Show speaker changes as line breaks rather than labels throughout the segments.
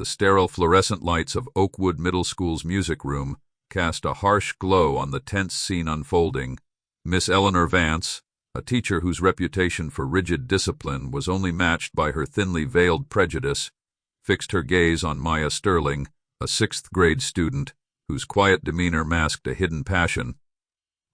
The sterile fluorescent lights of Oakwood Middle School's music room cast a harsh glow on the tense scene unfolding. Miss Eleanor Vance, a teacher whose reputation for rigid discipline was only matched by her thinly veiled prejudice, fixed her gaze on Maya Sterling, a sixth-grade student whose quiet demeanor masked a hidden passion.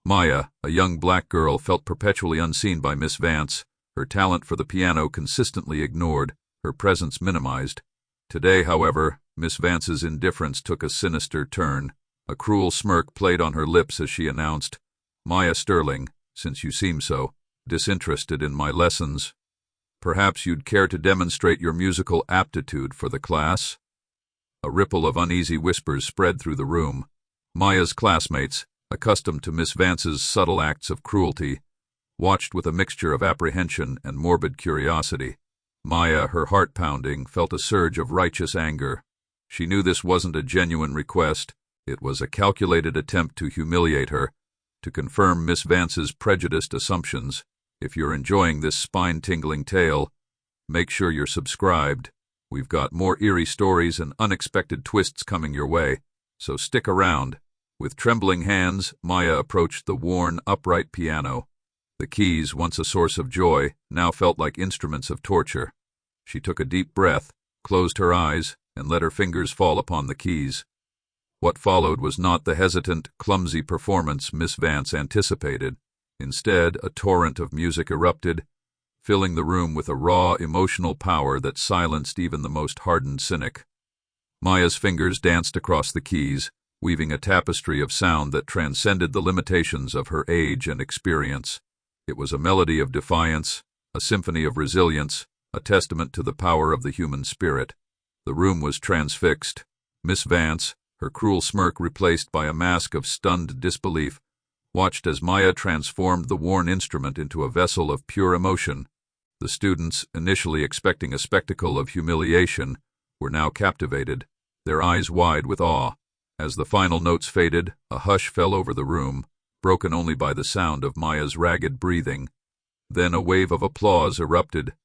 Maya, a young black girl, felt perpetually unseen by Miss Vance, her talent for the piano consistently ignored, her presence minimized. Today, however, Miss Vance's indifference took a sinister turn. A cruel smirk played on her lips as she announced, "Maya Sterling, since you seem so disinterested in my lessons, perhaps you'd care to demonstrate your musical aptitude for the class?" A ripple of uneasy whispers spread through the room. Maya's classmates, accustomed to Miss Vance's subtle acts of cruelty, watched with a mixture of apprehension and morbid curiosity. Maya, her heart pounding, felt a surge of righteous anger. She knew this wasn't a genuine request. It was a calculated attempt to humiliate her, to confirm Miss Vance's prejudiced assumptions. If you're enjoying this spine-tingling tale, make sure you're subscribed. We've got more eerie stories and unexpected twists coming your way, so stick around. With trembling hands, Maya approached the worn, upright piano. The keys, once a source of joy, now felt like instruments of torture. She took a deep breath, closed her eyes, and let her fingers fall upon the keys. What followed was not the hesitant, clumsy performance Miss Vance anticipated. Instead, a torrent of music erupted, filling the room with a raw, emotional power that silenced even the most hardened cynic. Maya's fingers danced across the keys, weaving a tapestry of sound that transcended the limitations of her age and experience. It was a melody of defiance, a symphony of resilience, a testament to the power of the human spirit. The room was transfixed. Miss Vance, her cruel smirk replaced by a mask of stunned disbelief, watched as Maya transformed the worn instrument into a vessel of pure emotion. The students, initially expecting a spectacle of humiliation, were now captivated, their eyes wide with awe. As the final notes faded, a hush fell over the room, broken only by the sound of Maya's ragged breathing. Then a wave of applause erupted,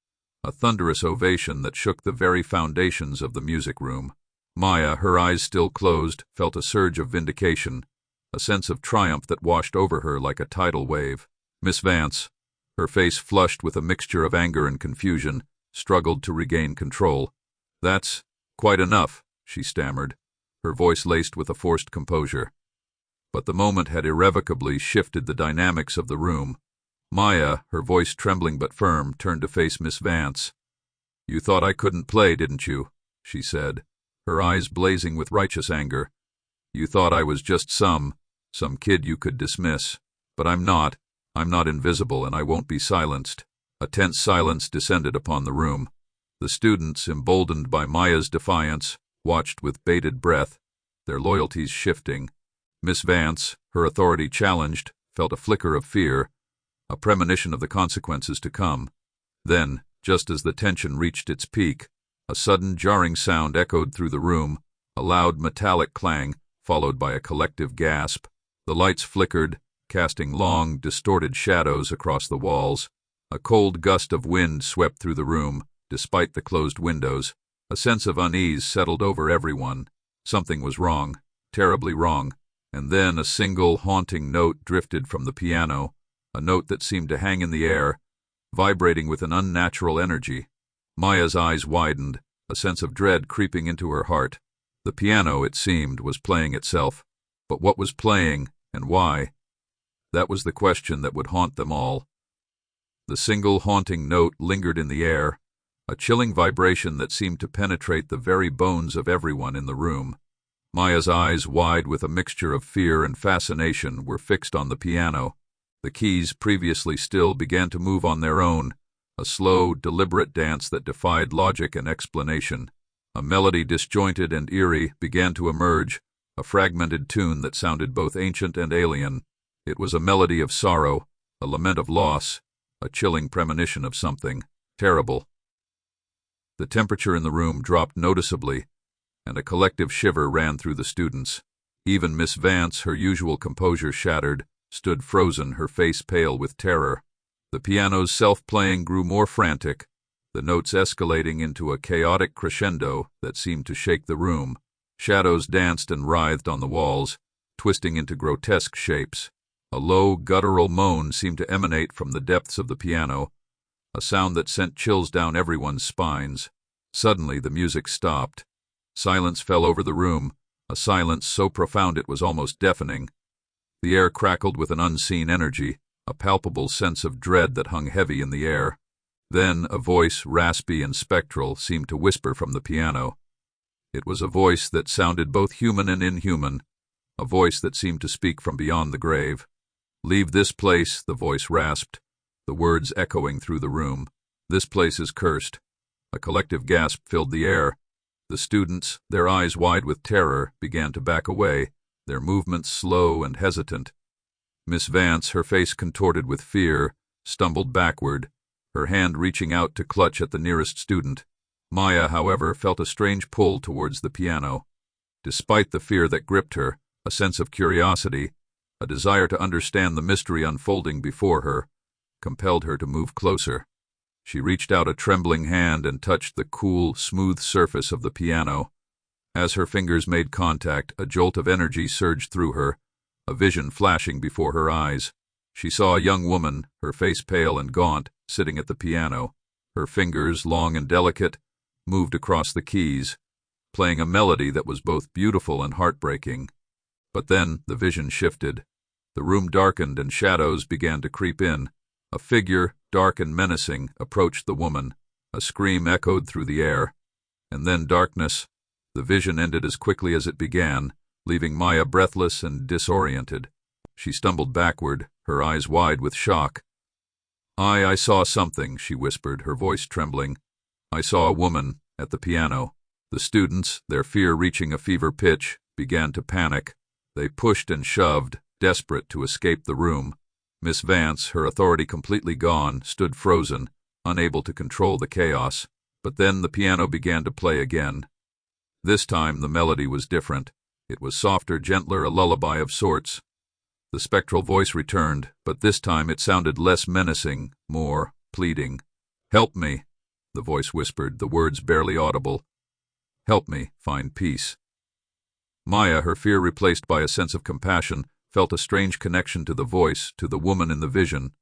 a thunderous ovation that shook the very foundations of the music room. Maya, her eyes still closed, felt a surge of vindication, a sense of triumph that washed over her like a tidal wave. Miss Vance, her face flushed with a mixture of anger and confusion, struggled to regain control. "That's quite enough," she stammered, her voice laced with a forced composure. But the moment had irrevocably shifted the dynamics of the room. Maya, her voice trembling but firm, turned to face Miss Vance. "You thought I couldn't play, didn't you?" she said, her eyes blazing with righteous anger. "You thought I was just some kid you could dismiss. But I'm not. I'm not invisible, and I won't be silenced." A tense silence descended upon the room. The students, emboldened by Maya's defiance, watched with bated breath, their loyalties shifting. Miss Vance, her authority challenged, felt a flicker of fear, a premonition of the consequences to come. Then, just as the tension reached its peak, a sudden jarring sound echoed through the room, a loud metallic clang, followed by a collective gasp. The lights flickered, casting long, distorted shadows across the walls. A cold gust of wind swept through the room, despite the closed windows. A sense of unease settled over everyone. Something was wrong, terribly wrong. And then a single, haunting note drifted from the piano, a note that seemed to hang in the air, vibrating with an unnatural energy. Maya's eyes widened, a sense of dread creeping into her heart. The piano, it seemed, was playing itself. But what was playing, and why? That was the question that would haunt them all. The single haunting note lingered in the air, a chilling vibration that seemed to penetrate the very bones of everyone in the room. Maya's eyes, wide with a mixture of fear and fascination, were fixed on the piano. The keys, previously still, began to move on their own, a slow, deliberate dance that defied logic and explanation. A melody disjointed and eerie began to emerge, a fragmented tune that sounded both ancient and alien. It was a melody of sorrow, a lament of loss, a chilling premonition of something terrible. The temperature in the room dropped noticeably, and a collective shiver ran through the students. Even Miss Vance, her usual composure shattered, stood frozen, her face pale with terror. The piano's self-playing grew more frantic, the notes escalating into a chaotic crescendo that seemed to shake the room. Shadows danced and writhed on the walls, twisting into grotesque shapes. A low, guttural moan seemed to emanate from the depths of the piano, a sound that sent chills down everyone's spines. Suddenly, the music stopped. Silence fell over the room, a silence so profound it was almost deafening. The air crackled with an unseen energy, a palpable sense of dread that hung heavy in the air. Then a voice, raspy and spectral, seemed to whisper from the piano. It was a voice that sounded both human and inhuman, a voice that seemed to speak from beyond the grave. "Leave this place," the voice rasped, the words echoing through the room. "This place is cursed." A collective gasp filled the air. The students, their eyes wide with terror, began to back away, their movements slow and hesitant. Miss Vance, her face contorted with fear, stumbled backward, her hand reaching out to clutch at the nearest student. Maya, however, felt a strange pull towards the piano. Despite the fear that gripped her, a sense of curiosity, a desire to understand the mystery unfolding before her, compelled her to move closer. She reached out a trembling hand and touched the cool, smooth surface of the piano. As her fingers made contact, a jolt of energy surged through her, a vision flashing before her eyes. She saw a young woman, her face pale and gaunt, sitting at the piano. Her fingers, long and delicate, moved across the keys, playing a melody that was both beautiful and heartbreaking. But then the vision shifted. The room darkened and shadows began to creep in. A figure, dark and menacing, approached the woman. A scream echoed through the air. And then darkness. The vision ended as quickly as it began, leaving Maya breathless and disoriented. She stumbled backward, her eyes wide with shock. I saw something," she whispered, her voice trembling. "I saw a woman at the piano." The students, their fear reaching a fever pitch, began to panic. They pushed and shoved, desperate to escape the room. Miss Vance, her authority completely gone, stood frozen, unable to control the chaos. But then the piano began to play again. This time the melody was different. It was softer, gentler, a lullaby of sorts. The spectral voice returned, but this time it sounded less menacing, more pleading. "Help me," the voice whispered, the words barely audible. "Help me find peace." Maya, her fear replaced by a sense of compassion, felt a strange connection to the voice, to the woman in the vision.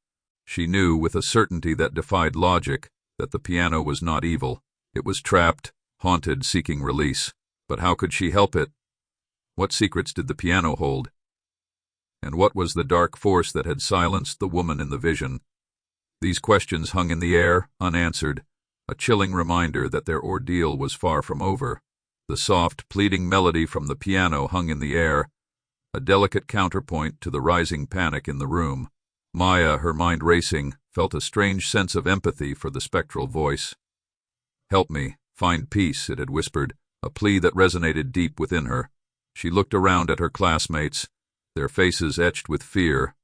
She knew, with a certainty that defied logic, that the piano was not evil. It was trapped, haunted, seeking release. But how could she help it? What secrets did the piano hold? And what was the dark force that had silenced the woman in the vision? These questions hung in the air, unanswered, a chilling reminder that their ordeal was far from over. The soft, pleading melody from the piano hung in the air, a delicate counterpoint to the rising panic in the room. Maya, her mind racing, felt a strange sense of empathy for the spectral voice. "Help me, find peace," it had whispered, a plea that resonated deep within her. She looked around at her classmates, their faces etched with fear,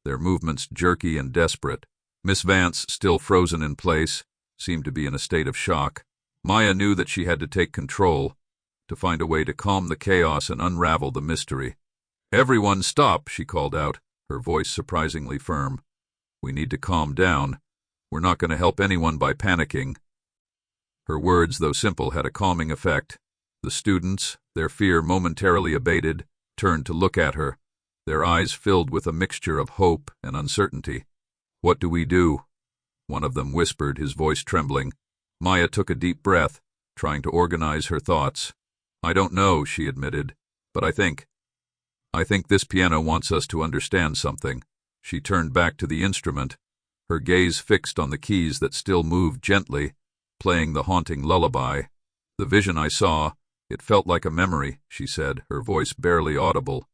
their movements jerky and desperate. Miss Vance, still frozen in place, seemed to be in a state of shock. Maya knew that she had to take control, to find a way to calm the chaos and unravel the mystery. "Everyone stop," she called out, her voice surprisingly firm. "We need to calm down. We're not going to help anyone by panicking." Her words, though simple, had a calming effect. The students, their fear momentarily abated, turned to look at her, their eyes filled with a mixture of hope and uncertainty. "What do we do?" one of them whispered, his voice trembling. Maya took a deep breath, trying to organize her thoughts. "I don't know," she admitted, "but I think this piano wants us to understand something." She turned back to the instrument, her gaze fixed on the keys that still moved gently, playing the haunting lullaby. "The vision I saw, it felt like a memory," she said, her voice barely audible.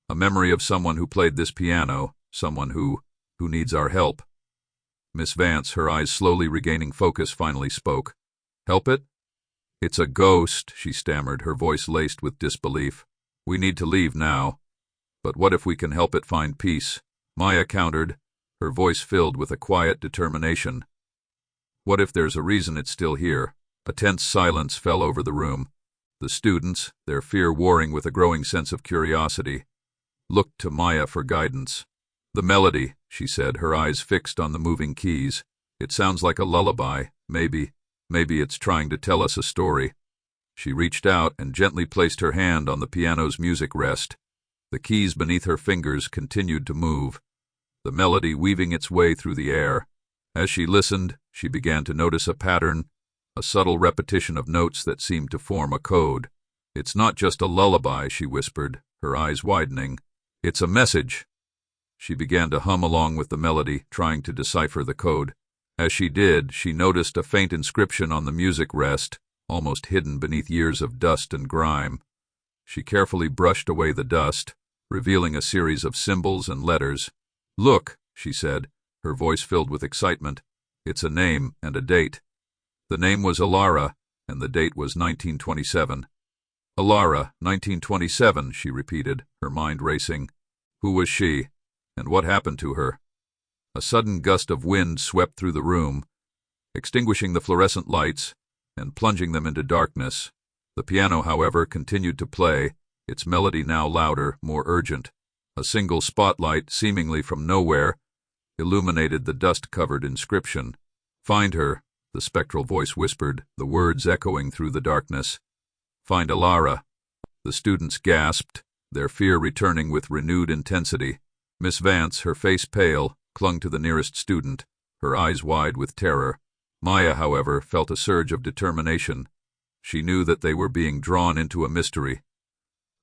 "A memory of someone who played this piano, someone who needs our help." Miss Vance, her eyes slowly regaining focus, finally spoke. "Help it?" "It's a ghost," she stammered, her voice laced with disbelief. "We need to leave now. But what if we can help it find peace?" Maya countered, her voice filled with a quiet determination. "What if there's a reason it's still here?" A tense silence fell over the room. The students, their fear warring with a growing sense of curiosity, looked to Maya for guidance. "The melody," she said, her eyes fixed on the moving keys. "It sounds like a lullaby, Maybe it's trying to tell us a story. She reached out and gently placed her hand on the piano's music rest. The keys beneath her fingers continued to move, the melody weaving its way through the air. As she listened, she began to notice a pattern, a subtle repetition of notes that seemed to form a code. "It's not just a lullaby," she whispered, her eyes widening. "It's a message." She began to hum along with the melody, trying to decipher the code. As she did, she noticed a faint inscription on the music rest, almost hidden beneath years of dust and grime. She carefully brushed away the dust, revealing a series of symbols and letters. "Look," she said, her voice filled with excitement. "It's a name and a date." The name was Alara, and the date was 1927. "Alara, 1927, she repeated, her mind racing. Who was she, and what happened to her? A sudden gust of wind swept through the room, extinguishing the fluorescent lights and plunging them into darkness. The piano, however, continued to play, its melody now louder, more urgent. A single spotlight, seemingly from nowhere, illuminated the dust-covered inscription. "Find her," the spectral voice whispered, the words echoing through the darkness. "Find Alara." The students gasped, their fear returning with renewed intensity. Miss Vance, her face pale, clung to the nearest student, her eyes wide with terror. Maya, however, felt a surge of determination. She knew that they were being drawn into a mystery,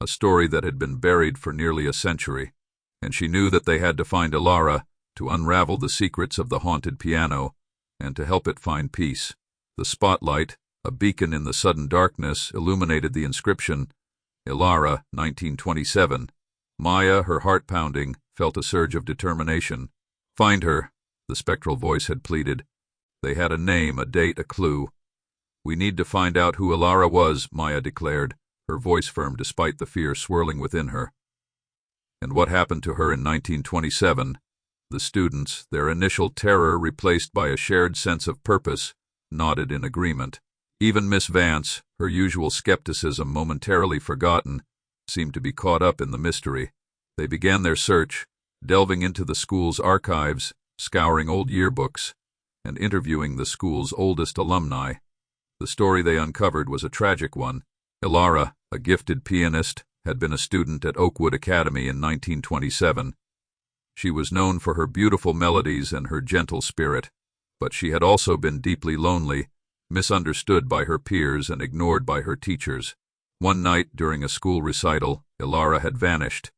a story that had been buried for nearly a century, and she knew that they had to find Alara to unravel the secrets of the haunted piano and to help it find peace. The spotlight, a beacon in the sudden darkness, illuminated the inscription, Alara, 1927. Maya, her heart pounding, felt a surge of determination. "Find her," the spectral voice had pleaded. They had a name, a date, a clue. "We need to find out who Alara was," Maya declared, her voice firm despite the fear swirling within her. "And what happened to her in 1927? The students, their initial terror replaced by a shared sense of purpose, nodded in agreement. Even Miss Vance, her usual skepticism momentarily forgotten, seemed to be caught up in the mystery. They began their search, delving into the school's archives, scouring old yearbooks, and interviewing the school's oldest alumni. The story they uncovered was a tragic one. Alara, a gifted pianist, had been a student at Oakwood Academy in 1927. She was known for her beautiful melodies and her gentle spirit, but she had also been deeply lonely, misunderstood by her peers and ignored by her teachers. One night during a school recital, Alara had vanished.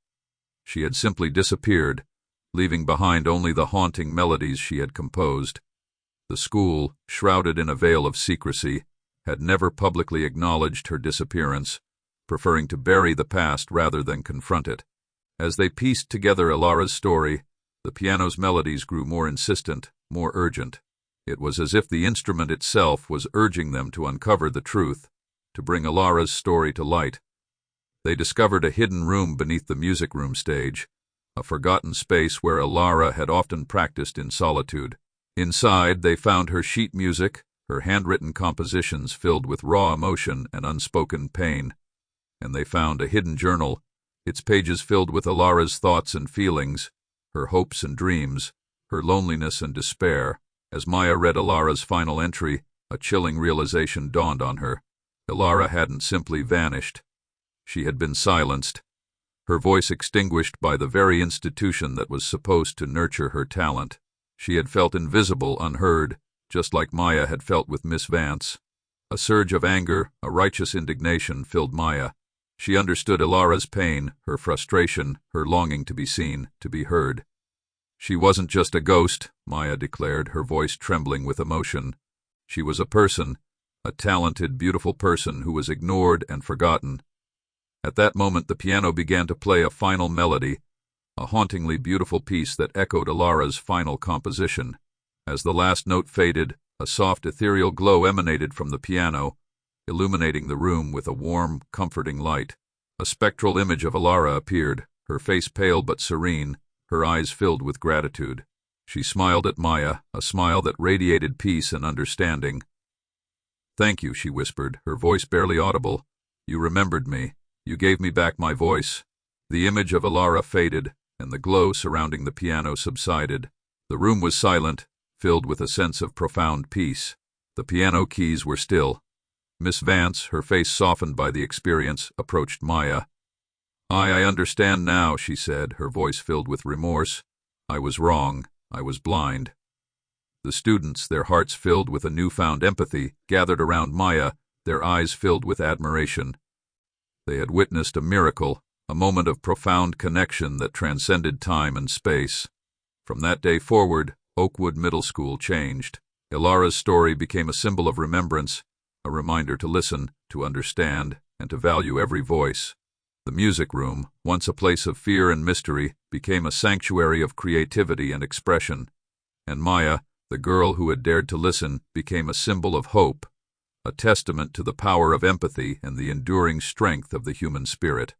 She had simply disappeared, leaving behind only the haunting melodies she had composed. The school, shrouded in a veil of secrecy, had never publicly acknowledged her disappearance, preferring to bury the past rather than confront it. As they pieced together Alara's story, the piano's melodies grew more insistent, more urgent. It was as if the instrument itself was urging them to uncover the truth, to bring Alara's story to light. They discovered a hidden room beneath the music room stage, a forgotten space where Alara had often practiced in solitude. Inside, they found her sheet music, her handwritten compositions filled with raw emotion and unspoken pain. And they found a hidden journal, its pages filled with Alara's thoughts and feelings, her hopes and dreams, her loneliness and despair. As Maya read Alara's final entry, a chilling realization dawned on her. Alara hadn't simply vanished. She had been silenced, her voice extinguished by the very institution that was supposed to nurture her talent. She had felt invisible, unheard, just like Maya had felt with Miss Vance. A surge of anger, a righteous indignation filled Maya. She understood Alara's pain, her frustration, her longing to be seen, to be heard. She wasn't just a ghost, Maya declared, her voice trembling with emotion. She was a person, a talented, beautiful person who was ignored and forgotten. At that moment the piano began to play a final melody, a hauntingly beautiful piece that echoed Alara's final composition. As the last note faded, a soft ethereal glow emanated from the piano, illuminating the room with a warm, comforting light. A spectral image of Alara appeared, her face pale but serene, her eyes filled with gratitude. She smiled at Maya, a smile that radiated peace and understanding. "Thank you," she whispered, her voice barely audible. "You remembered me. You gave me back my voice." The image of Alara faded, and the glow surrounding the piano subsided. The room was silent, filled with a sense of profound peace. The piano keys were still. Miss Vance, her face softened by the experience, approached Maya. I understand now," she said, her voice filled with remorse. "I was wrong. I was blind." The students, their hearts filled with a newfound empathy, gathered around Maya, their eyes filled with admiration. They had witnessed a miracle, a moment of profound connection that transcended time and space. From that day forward, Oakwood Middle School changed. Ilara's story became a symbol of remembrance, a reminder to listen, to understand, and to value every voice. The music room, once a place of fear and mystery, became a sanctuary of creativity and expression. And Maya, the girl who had dared to listen, became a symbol of hope, a testament to the power of empathy and the enduring strength of the human spirit.